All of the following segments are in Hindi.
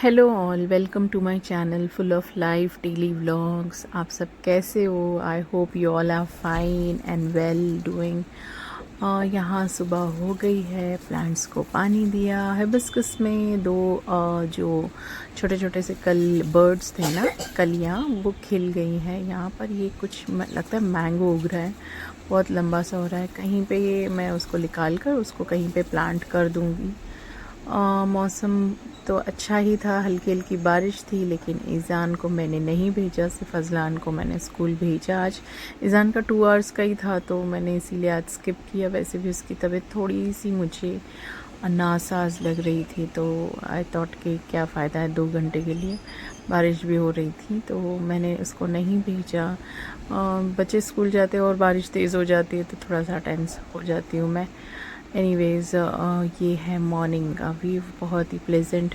Hello all, welcome to my channel full of life daily vlogs. आप सब कैसे हो? I hope you all are fine and well doing. यहाँ सुबह हो गई है, प्लांट्स को पानी दिया। हिबिस्कस में दो जो छोटे छोटे से कल बर्ड्स थे ना, कलियाँ, वो खिल गई हैं। यहाँ पर ये कुछ लगता है मैंगो उग रहा है, बहुत लंबा सा हो रहा है। कहीं पे ये मैं उसको निकाल कर उसको कहीं पे प्लांट कर दूँगी। मौसम तो अच्छा ही था, हल्की हल्की बारिश थी, लेकिन ईज़ान को मैंने नहीं भेजा, सिर्फ अज़लान को मैंने स्कूल भेजा। आज ईज़ान का 2 आवर्स का ही था, तो मैंने इसीलिए आज स्किप किया। वैसे भी उसकी तबीयत थोड़ी सी मुझे नासाज लग रही थी, तो आई थॉट कि क्या फ़ायदा है 2 घंटे के लिए, बारिश भी हो रही थी, तो मैंने उसको नहीं भेजा। बच्चे स्कूल जाते हैं और बारिश तेज़ हो जाती है तो थोड़ा सा टेंस हो जाती हूँ मैं। एनीवेज़, ये है मॉर्निंग का व्यू, बहुत ही प्लेजेंट।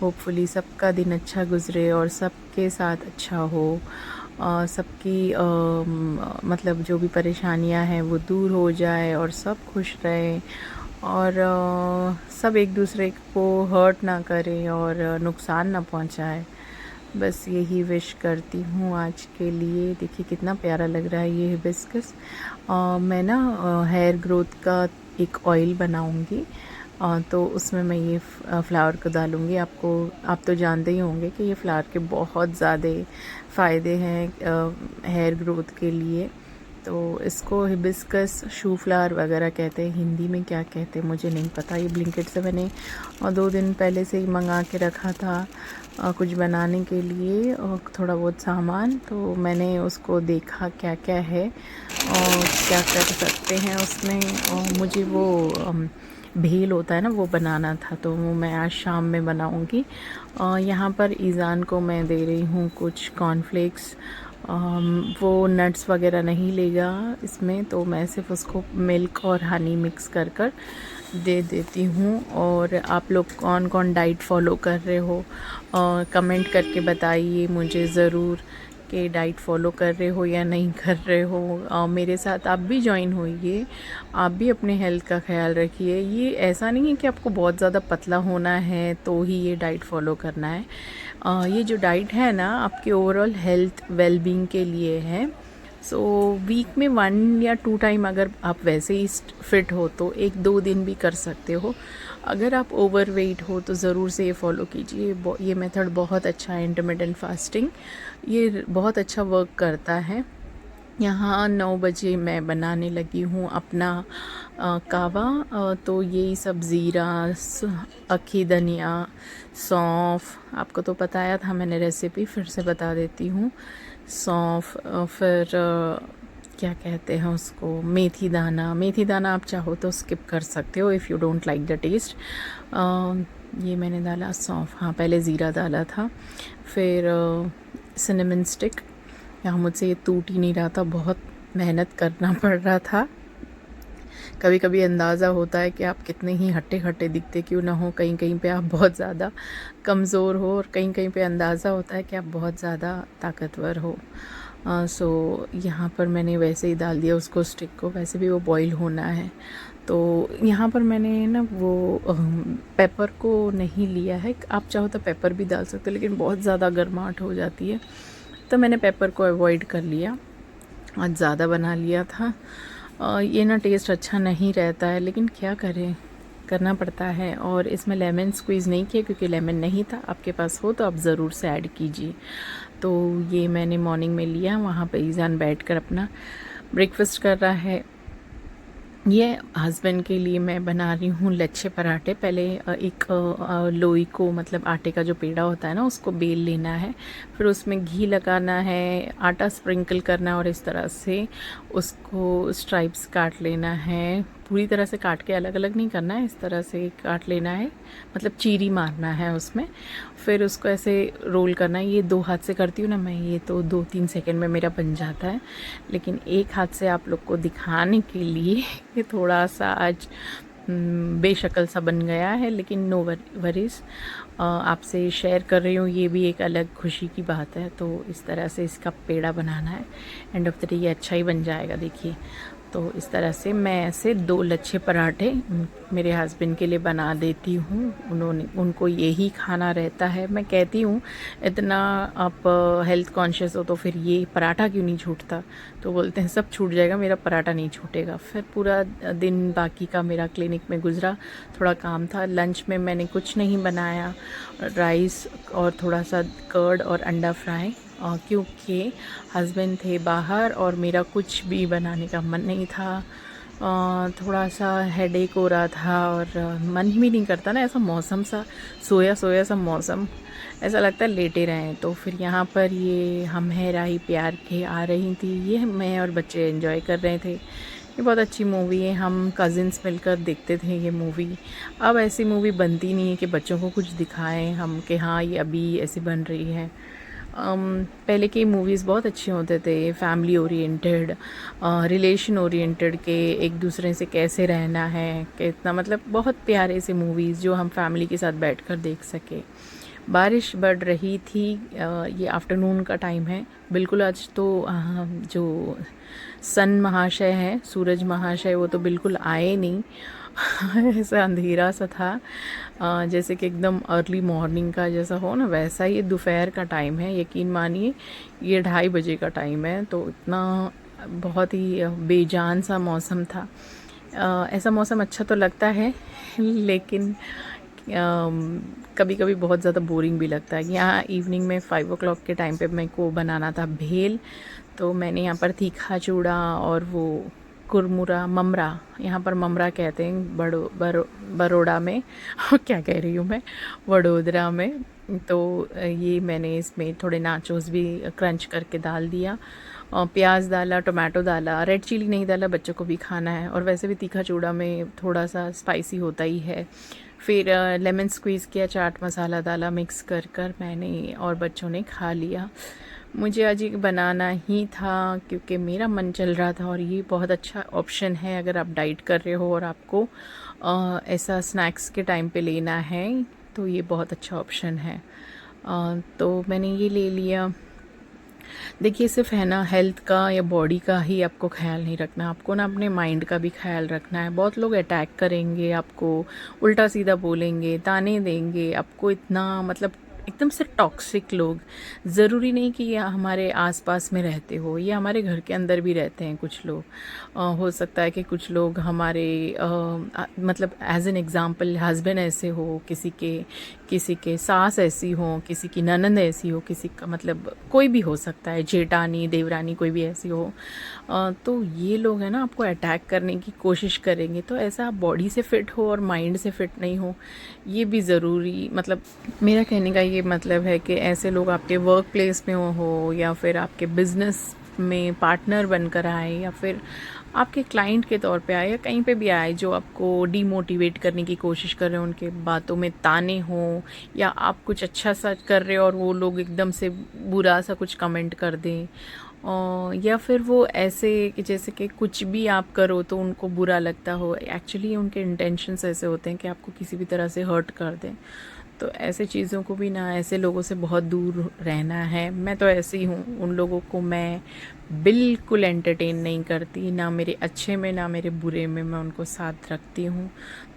होपफुली सबका दिन अच्छा गुजरे और सबके साथ अच्छा हो। सबकी मतलब जो भी परेशानियां हैं वो दूर हो जाए और सब खुश रहें, और सब एक दूसरे को हर्ट ना करें और नुकसान ना पहुंचाए। बस यही विश करती हूँ आज के लिए। देखिए कितना प्यारा लग रहा है ये हिबिस्कस। मैं ना हेयर ग्रोथ का एक ऑयल बनाऊंगी, तो उसमें मैं ये फ्लावर को डालूंगी। आप तो जानते ही होंगे कि ये फ्लावर के बहुत ज़्यादा फ़ायदे हैं हेयर ग्रोथ के लिए। तो इसको हिबिस्कस शू फ्लावर वगैरह कहते हैं, हिंदी में क्या कहते हैं मुझे नहीं पता। ये ब्लिंकिट से मैंने 2 दिन पहले से ही मंगा के रखा था कुछ बनाने के लिए, थोड़ा बहुत सामान। तो मैंने उसको देखा क्या क्या है और क्या कर सकते हैं उसमें, और मुझे वो भेल होता है ना, वो बनाना था, तो वो मैं आज शाम में बनाऊंगी। यहाँ पर ईज़ान को मैं दे रही हूँ कुछ कॉर्नफ्लेक्स। वो नट्स वगैरह नहीं लेगा इसमें, तो मैं सिर्फ उसको मिल्क और हनी मिक्स कर कर दे देती हूँ। और आप लोग कौन कौन डाइट फॉलो कर रहे हो, कमेंट करके बताइए मुझे ज़रूर कि डाइट फॉलो कर रहे हो या नहीं कर रहे हो। मेरे साथ आप भी ज्वाइन होइए, आप भी अपने हेल्थ का ख्याल रखिए। ये ऐसा नहीं है कि आपको बहुत ज़्यादा पतला होना है तो ही ये डाइट फॉलो करना है। ये जो डाइट है ना, आपके ओवरऑल हेल्थ वेलबींग के लिए है। सो वीक में 1 या 2 टाइम अगर आप वैसे ही फिट हो तो 1-2 दिन भी कर सकते हो। अगर आप ओवर वेट हो तो ज़रूर से ये फॉलो कीजिए। ये मेथड बहुत अच्छा है, इंटरमिटेंट फास्टिंग, ये बहुत अच्छा वर्क करता है। यहाँ 9 बजे मैं बनाने लगी हूँ अपना कावा। तो यही सब ज़ीरा, अखी धनिया, सौंफ, आपको तो बताया था मैंने रेसिपी, फिर से बता देती हूँ। सौंफ, फिर क्या कहते हैं उसको, मेथी दाना। मेथी दाना आप चाहो तो स्किप कर सकते हो if you don't like the test. ये मैंने डाला सौंफ, हाँ पहले ज़ीरा डाला था। फिर सिनेमन स्टिक, यहाँ मुझसे ये टूट ही नहीं रहा था, बहुत मेहनत करना पड़ रहा था। कभी कभी अंदाज़ा होता है कि आप कितने ही हट्टे खट्टे दिखते क्यों ना हो, कहीं कहीं पे आप बहुत ज़्यादा कमज़ोर हो, और कहीं कहीं पे अंदाज़ा होता है कि आप बहुत ज़्यादा ताकतवर हो। सो यहाँ पर मैंने वैसे ही डाल दिया उसको, स्टिक को, वैसे भी वो बॉईल होना है। तो यहाँ पर मैंने ना वो पेपर को नहीं लिया है, आप चाहो तो पेपर भी डाल सकते हो, लेकिन बहुत ज़्यादा गर्माहट हो जाती है, तो मैंने पेपर को अवॉइड कर लिया। आज ज़्यादा बना लिया था। ये ना टेस्ट अच्छा नहीं रहता है, लेकिन क्या करें, करना पड़ता है। और इसमें लेमन स्क्वीज़ नहीं किया क्योंकि लेमन नहीं था। आपके पास हो तो आप ज़रूर से ऐड कीजिए। तो ये मैंने मॉर्निंग में लिया, वहाँ पे ईज़ान बैठ कर अपना ब्रेकफास्ट कर रहा है। ये हस्बैंड के लिए मैं बना रही हूँ लच्छे पराठे। पहले एक लोई को, मतलब आटे का जो पेड़ा होता है ना, उसको बेल लेना है, फिर उसमें घी लगाना है, आटा स्प्रिंकल करना है, और इस तरह से उसको स्ट्राइप्स काट लेना है। पूरी तरह से काट के अलग अलग नहीं करना है, इस तरह से काट लेना है, मतलब चीरी मारना है उसमें। फिर उसको ऐसे रोल करना है। ये 2 हाथ से करती हूँ ना मैं, ये तो 2-3 सेकंड में मेरा बन जाता है, लेकिन एक हाथ से आप लोग को दिखाने के लिए ये थोड़ा सा आज बेशक्ल सा बन गया है, लेकिन नो वरीज, आपसे शेयर कर रही हूँ, ये भी एक अलग खुशी की बात है। तो इस तरह से इसका पेड़ा बनाना है, एंड ऑफ द डे ये अच्छा ही बन जाएगा। देखिए तो इस तरह से मैं ऐसे 2 लच्छे पराठे मेरे हस्बैंड के लिए बना देती हूँ। उनको यही खाना रहता है। मैं कहती हूँ इतना आप हेल्थ कॉन्शियस हो तो फिर ये पराठा क्यों नहीं छूटता? तो बोलते हैं सब छूट जाएगा, मेरा पराठा नहीं छूटेगा। फिर पूरा दिन बाकी का मेरा क्लिनिक में गुजरा, थोड़ा काम था। लंच में मैंने कुछ नहीं बनाया, राइस और थोड़ा सा कर्ड और अंडा फ्राई, क्योंकि हस्बैंड थे बाहर और मेरा कुछ भी बनाने का मन नहीं था। थोड़ा सा हेडेक हो रहा था और मन भी नहीं करता ना, ऐसा मौसम सा सोया सोया सा मौसम, ऐसा लगता है लेटे रहें। तो फिर यहाँ पर ये हम है राही प्यार के आ रही थी, ये मैं और बच्चे एंजॉय कर रहे थे। ये बहुत अच्छी मूवी है, हम कज़िन्स मिलकर देखते थे ये मूवी। अब ऐसी मूवी बनती नहीं है कि बच्चों को कुछ दिखाएं हम कि हाँ ये अभी ऐसी बन रही है। पहले की मूवीज़ बहुत अच्छे होते थे, फैमिली ओरिएंटेड, रिलेशन ओरिएंटेड, के एक दूसरे से कैसे रहना है, कितना मतलब बहुत प्यारे से मूवीज़ जो हम फैमिली के साथ बैठकर देख सके। बारिश बढ़ रही थी, ये आफ्टरनून का टाइम है बिल्कुल। आज तो जो सन महाशय हैं, सूरज महाशय, वो तो बिल्कुल आए नहीं। ऐसा अंधेरा सा था, जैसे कि एकदम अर्ली मॉर्निंग का जैसा हो ना, वैसा ही दोपहर का टाइम है। यकीन मानिए ये 2:30 बजे का टाइम है, तो इतना बहुत ही बेजान सा मौसम था। ऐसा मौसम अच्छा तो लगता है, लेकिन कभी कभी बहुत ज़्यादा बोरिंग भी लगता है। यहाँ इवनिंग में 5 o'clock के टाइम पे मेरे को बनाना था भेल, तो मैंने यहाँ पर तीखा चूड़ा और वो कुरमुरा, ममरा, यहाँ पर ममरा कहते हैं बड़ोड़ा में क्या कह रही हूँ मैं, वडोदरा में। तो ये मैंने इसमें थोड़े नाचोस भी क्रंच करके डाल दिया, और प्याज डाला, टोमेटो डाला, रेड चिली नहीं डाला, बच्चों को भी खाना है और वैसे भी तीखा चूड़ा में थोड़ा सा स्पाइसी होता ही है। फिर लेमन स्क्वीज़ किया, चाट मसाला डाला, मिक्स कर कर मैंने और बच्चों ने खा लिया। मुझे आज ये बनाना ही था क्योंकि मेरा मन चल रहा था, और ये बहुत अच्छा ऑप्शन है अगर आप डाइट कर रहे हो और आपको ऐसा स्नैक्स के टाइम पे लेना है, तो ये बहुत अच्छा ऑप्शन है। तो मैंने ये ले लिया। देखिए सिर्फ है ना हेल्थ का या बॉडी का ही आपको ख्याल नहीं रखना, आपको ना अपने माइंड का भी ख्याल रखना है। बहुत लोग अटैक करेंगे आपको, उल्टा सीधा बोलेंगे, ताने देंगे आपको, इतना मतलब एकदम से टॉक्सिक लोग। ज़रूरी नहीं कि ये हमारे आसपास में रहते हो, ये हमारे घर के अंदर भी रहते हैं कुछ लोग। हो सकता है कि कुछ लोग हमारे मतलब एज एन एग्ज़ाम्पल हस्बैंड ऐसे हो, किसी के सास ऐसी हो, किसी की ननंद ऐसी हो, किसी का मतलब कोई भी हो सकता है, जेठानी देवरानी कोई भी ऐसी हो। तो ये लोग हैं ना आपको अटैक करने की कोशिश करेंगे, तो ऐसा आप बॉडी से फिट हो और माइंड से फिट नहीं हो, ये भी ज़रूरी, मतलब मेरा कहने का ये मतलब है कि ऐसे लोग आपके वर्क प्लेस में हो या फिर आपके बिजनेस में पार्टनर बनकर आए या फिर आपके क्लाइंट के तौर पे आए या कहीं पे भी आए, जो आपको डीमोटिवेट करने की कोशिश कर रहे हो, उनके बातों में ताने हो, या आप कुछ अच्छा सा कर रहे हो और वो लोग एकदम से बुरा सा कुछ कमेंट कर दें, या फिर वो ऐसे कि जैसे कि कुछ भी आप करो तो उनको बुरा लगता हो। एक्चुअली उनके इंटेंशंस ऐसे होते हैं कि आपको किसी भी तरह से हर्ट कर दें। तो ऐसे चीज़ों को भी ना, ऐसे लोगों से बहुत दूर रहना है। मैं तो ऐसी हूँ, उन लोगों को मैं बिल्कुल एंटरटेन नहीं करती, ना मेरे अच्छे में ना मेरे बुरे में मैं उनको साथ रखती हूँ।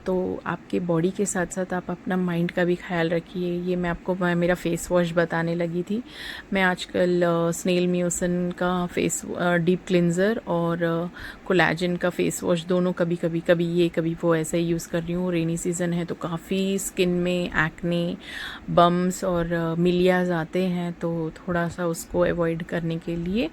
तो आपके बॉडी के साथ साथ आप अपना माइंड का भी ख्याल रखिए। ये मैं आपको मेरा फेस वॉश बताने लगी थी। मैं आजकल स्नेल म्यूसिन का फेस डीप क्लिनज़र और कोलैजन का फेस वॉश दोनों कभी ये कभी वो ऐसे ही यूज़ कर रही हूँ। रेनी सीज़न है तो काफ़ी स्किन में एक्ने, बम्स और मिलियाज आते हैं, तो थोड़ा सा उसको अवॉइड करने के लिए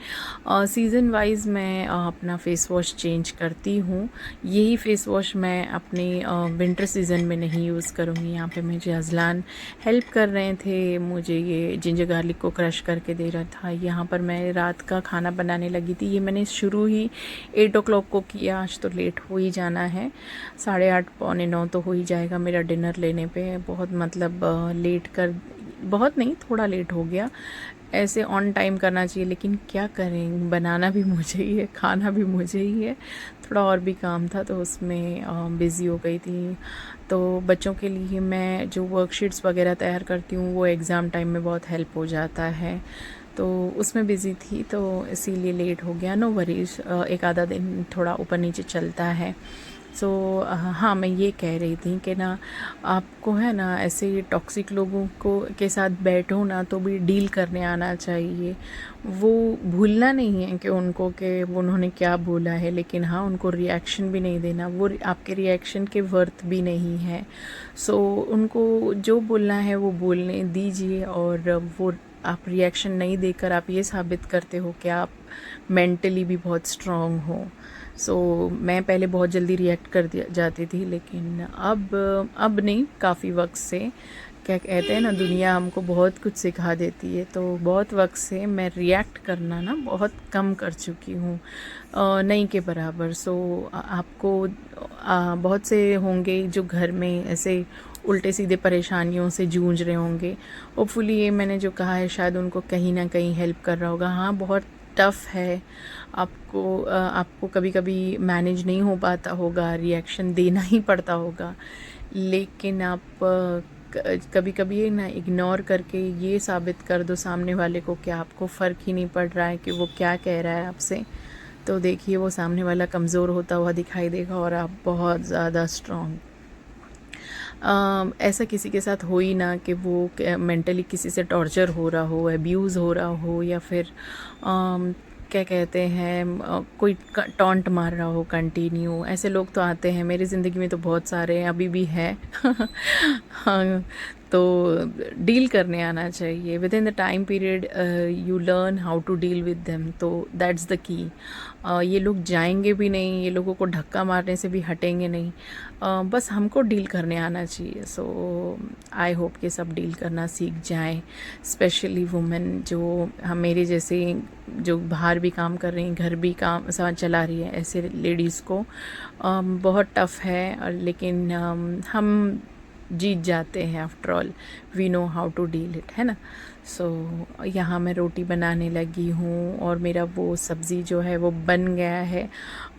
सीज़न वाइज मैं अपना फेस वॉश चेंज करती हूँ। यही फेस वॉश मैं अपने विंटर सीज़न में नहीं यूज़ करूँगी। यहाँ पे मुझे अजलान हेल्प कर रहे थे, मुझे ये जिंजर गार्लिक को क्रश करके दे रहा था। यहाँ पर मैं रात का खाना बनाने लगी थी। ये मैंने शुरू ही 8 o'clock को किया, आज तो लेट हो ही जाना है, 8:30 पौने 9 तो हो ही जाएगा मेरा डिनर लेने पे। बहुत मतलब लेट कर, बहुत नहीं, थोड़ा लेट हो गया। ऐसे ऑन टाइम करना चाहिए, लेकिन क्या करें, बनाना भी मुझे ही है, खाना भी मुझे ही है। थोड़ा और भी काम था तो उसमें बिज़ी हो गई थी। तो बच्चों के लिए मैं जो वर्कशीट्स वगैरह तैयार करती हूँ वो एग्ज़ाम टाइम में बहुत हेल्प हो जाता है। तो उसमें बिज़ी थी, तो इसीलिए लेट हो गया। नो वरीज, एक आधा दिन थोड़ा ऊपर नीचे चलता है। सो हाँ, मैं ये कह रही थी कि ना आपको है ना ऐसे टॉक्सिक लोगों को के साथ बैठो ना तो भी डील करने आना चाहिए। वो भूलना नहीं है कि उनको कि वो उन्होंने क्या बोला है, लेकिन हाँ उनको रिएक्शन भी नहीं देना, वो आपके रिएक्शन के वर्थ भी नहीं है। सो उनको जो बोलना है वो बोलने दीजिए, और वो आप रिएक्शन नहीं देकर आप ये साबित करते हो कि आप मेंटली भी बहुत स्ट्रांग हो। सो मैं पहले बहुत जल्दी रिएक्ट कर दिया जाती थी, लेकिन अब नहीं, काफ़ी वक्त से, क्या कहते हैं ना, दुनिया हमको बहुत कुछ सिखा देती है, तो बहुत वक्त से मैं रिएक्ट करना ना बहुत कम कर चुकी हूँ, नहीं के बराबर। सो आपको बहुत से होंगे जो घर में ऐसे उल्टे सीधे परेशानियों से जूझ रहे होंगे। होपफुली ये मैंने जो कहा है शायद उनको कहीं ना कहीं हेल्प कर रहा होगा। हाँ, बहुत टफ़ है, आपको कभी कभी मैनेज नहीं हो पाता होगा, रिएक्शन देना ही पड़ता होगा, लेकिन आप कभी कभी ना इग्नोर करके ये साबित कर दो सामने वाले को कि आपको फ़र्क ही नहीं पड़ रहा है कि वो क्या कह रहा है आपसे। तो देखिए वो सामने वाला कमज़ोर होता हुआ दिखाई देगा और आप बहुत ज़्यादा स्ट्रॉन्ग। ऐसा किसी के साथ हो ही ना कि वो मेंटली किसी से टॉर्चर हो रहा हो, अब्यूज़ हो रहा हो, या फिर क्या कहते हैं कोई टॉन्ट मार रहा हो कंटिन्यू। ऐसे लोग तो आते हैं मेरी ज़िंदगी में, तो बहुत सारे हैं, अभी भी हैं। हाँ, तो डील करने आना चाहिए with in the time period. You learn how to deal with them, तो दैट्स द की। ये लोग जाएंगे भी नहीं, ये लोगों को धक्का मारने से भी हटेंगे नहीं, बस हमको डील करने आना चाहिए। सो आई होप कि सब डील करना सीख जाएं, स्पेशली वुमेन जो हम मेरे जैसे जो बाहर भी काम कर रही हैं, घर भी काम चला रही है, ऐसे लेडीज़ को बहुत टफ़ है, और लेकिन हम जीत जाते हैं। After all we know how to deal it, है ना। सो यहाँ मैं रोटी बनाने लगी हूँ, और मेरा वो सब्ज़ी जो है वो बन गया है।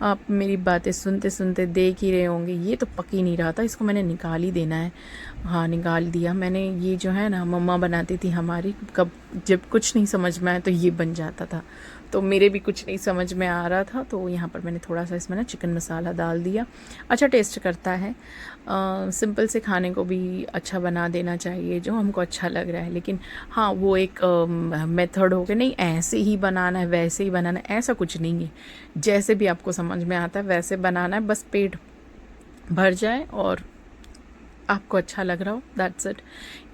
आप मेरी बातें सुनते सुनते देख ही रहे होंगे, ये तो पक ही नहीं रहा था, इसको मैंने निकाल ही देना है। हाँ, निकाल दिया मैंने। ये जो है ना मम्मा बनाती थी हमारी, कब जब कुछ नहीं समझ में आया तो ये बन जाता था, तो मेरे भी कुछ नहीं समझ में आ रहा था, तो यहाँ पर मैंने थोड़ा सा इसमें ना चिकन मसाला डाल दिया। अच्छा टेस्ट करता है। सिंपल से खाने को भी अच्छा बना देना चाहिए जो हमको अच्छा लग रहा है, लेकिन हाँ वो एक मेथड हो गया, नहीं ऐसे ही बनाना है वैसे ही बनाना है, ऐसा कुछ नहीं है। जैसे भी आपको समझ में आता है वैसे बनाना है, बस पेट भर जाए और आपको अच्छा लग रहा हो, दैट्स इट।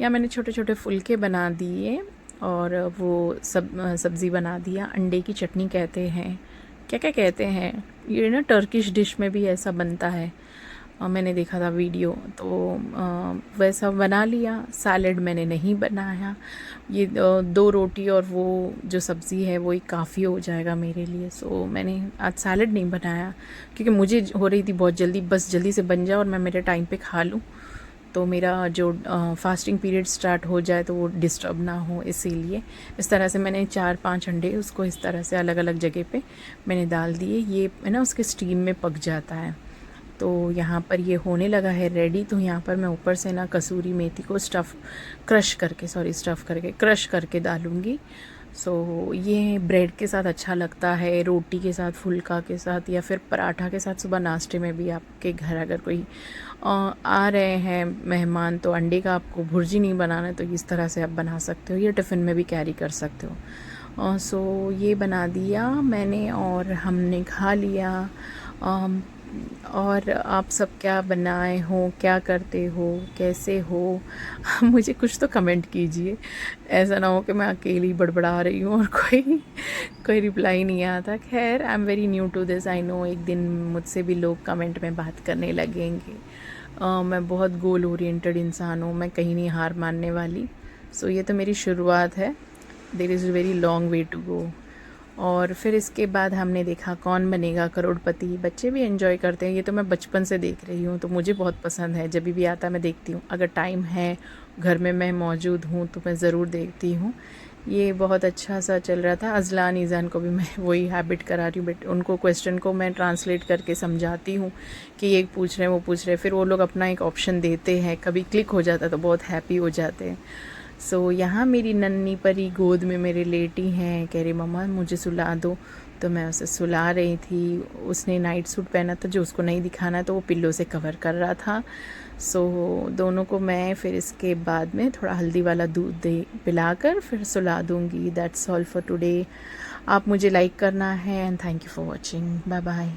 या मैंने छोटे छोटे फुलके बना दिए, और वो सब्ज़ी बना दिया। अंडे की चटनी कहते हैं, क्या क्या कहते हैं, ये ना टर्किश डिश में भी ऐसा बनता है। मैंने देखा था वीडियो, तो वैसा बना लिया। सैलेड मैंने नहीं बनाया। ये 2 रोटी और वो जो सब्ज़ी है वो ही काफ़ी हो जाएगा मेरे लिए। सो मैंने आज सैलेड नहीं बनाया, क्योंकि मुझे हो रही थी बहुत जल्दी, बस जल्दी से बन जाए और मैं मेरे टाइम पे खा लूँ, तो मेरा जो फास्टिंग पीरियड स्टार्ट हो जाए तो वो डिस्टर्ब ना हो, इसीलिए इस तरह से मैंने 4-5 अंडे उसको इस तरह से अलग अलग जगह पे मैंने डाल दिए। ये है ना उसके स्टीम में पक जाता है। तो यहाँ पर ये होने लगा है रेडी। तो यहाँ पर मैं ऊपर से ना कसूरी मेथी को स्टफ़ करके क्रश करके डालूँगी। सो ये ब्रेड के साथ अच्छा लगता है, रोटी के साथ, फुल्का के साथ, या फिर पराठा के साथ। सुबह नाश्ते में भी आपके घर अगर कोई आ रहे हैं मेहमान, तो अंडे का आपको भुर्जी नहीं बनाना है तो इस तरह से आप बना सकते हो, ये टिफ़िन में भी कैरी कर सकते हो। सो ये बना दिया मैंने और हमने खा लिया। और आप सब क्या बनाए हो, क्या करते हो, कैसे हो? मुझे कुछ तो कमेंट कीजिए, ऐसा ना हो कि मैं अकेली बड़बड़ा रही हूँ और कोई रिप्लाई नहीं आता। खैर, I am very new to this, I know एक दिन मुझसे भी लोग कमेंट में बात करने लगेंगे। मैं बहुत गोल ओरिएंटेड इंसान हूँ, मैं कहीं नहीं हार मानने वाली। सो ये तो मेरी शुरुआत है, there is a very long way to go. और फिर इसके बाद हमने देखा कौन बनेगा करोड़पति। बच्चे भी एंजॉय करते हैं, ये तो मैं बचपन से देख रही हूँ, तो मुझे बहुत पसंद है। जब भी आता मैं देखती हूँ, अगर टाइम है, घर में मैं मौजूद हूँ तो मैं ज़रूर देखती हूँ। ये बहुत अच्छा सा चल रहा था। अजलान ईज़ान को भी मैं वही हैबिट करा रही हूँ, बट उनको क्वेश्चन को मैं ट्रांसलेट करके समझाती हूँ कि ये पूछ रहे हैं वो पूछ रहे हैं, फिर वो लोग अपना एक ऑप्शन देते हैं, कभी क्लिक हो जाता है तो बहुत हैप्पी हो जाते हैं। सो यहाँ मेरी नन्ही परी गोद में मेरे लेटी हैं, कह रही मम्मा मुझे सुला दो। तो मैं उसे सुला रही थी। उसने नाइट सूट पहना था जो उसको नहीं दिखाना, तो वो पिल्लो से कवर कर रहा था। सो दोनों को मैं फिर इसके बाद में थोड़ा हल्दी वाला दूध दे पिलाकर फिर सुला दूँगी। That's all for today. आप मुझे लाइक करना है and thank you for watching. Bye bye.